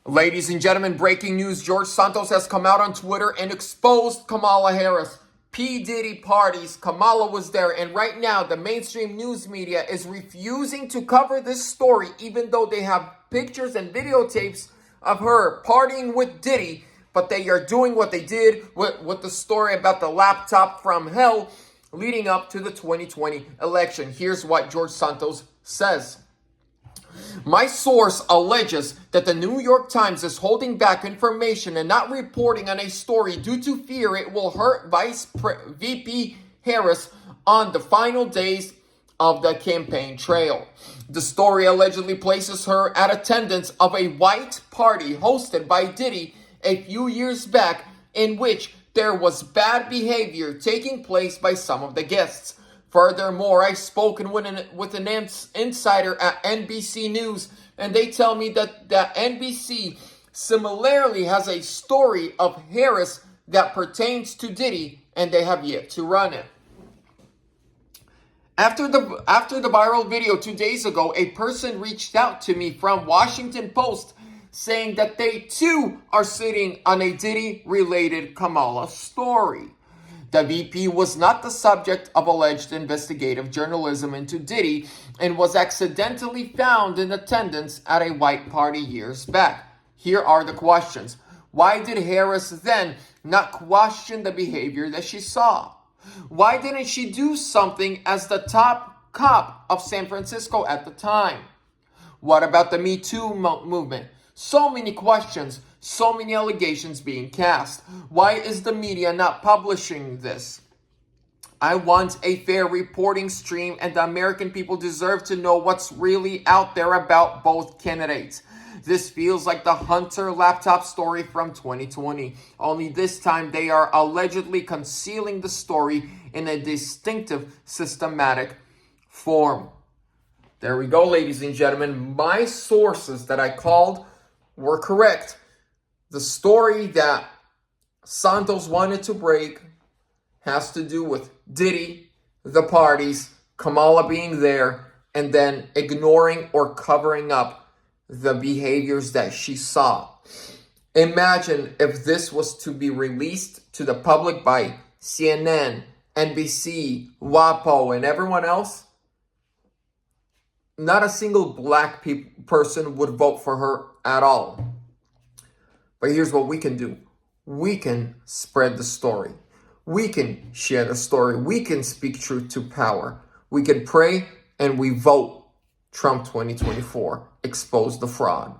Ladies and gentlemen, breaking news. George Santos has come out on Twitter and exposed Kamala Harris. P. Diddy parties. Kamala was there. And right now, the mainstream news media is refusing to cover this story, even though they have pictures and videotapes of her partying with Diddy. But they are doing what they did with the story about the laptop from hell leading up to the 2020 election. Here's what George Santos says. My source alleges that the New York Times is holding back information and not reporting on a story due to fear it will hurt VP Harris on the final days of the campaign trail. The story allegedly places her at attendance of a white party hosted by Diddy a few years back, in which there was bad behavior taking place by some of the guests. Furthermore, I've spoken with an insider at NBC News, and they tell me that NBC similarly has a story of Harris that pertains to Diddy, and they have yet to run it. After the viral video 2 days ago, a person reached out to me from Washington Post saying that they too are sitting on a Diddy-related Kamala story. The VP was not the subject of alleged investigative journalism into Diddy and was accidentally found in attendance at a white party years back. Here are the questions. Why did Harris then not question the behavior that she saw? Why didn't she do something as the top cop of San Francisco at the time? What about the Me Too movement? So many questions, so many allegations being cast. Why is the media not publishing this? I want a fair reporting stream, and the American people deserve to know what's really out there about both candidates. This feels like the Hunter laptop story from 2020. Only this time they are allegedly concealing the story in a distinctive, systematic form. There we go, ladies and gentlemen. My sources that I called were correct. The story that Santos wanted to break has to do with Diddy, the parties, Kamala being there, and then ignoring or covering up the behaviors that she saw. Imagine if this was to be released to the public by CNN, NBC, WAPO, and everyone else. Not a single black person would vote for her at all. But here's what we can do. We can spread the story. We can share the story. We can speak truth to power. We can pray and we vote Trump 2024. Expose the fraud.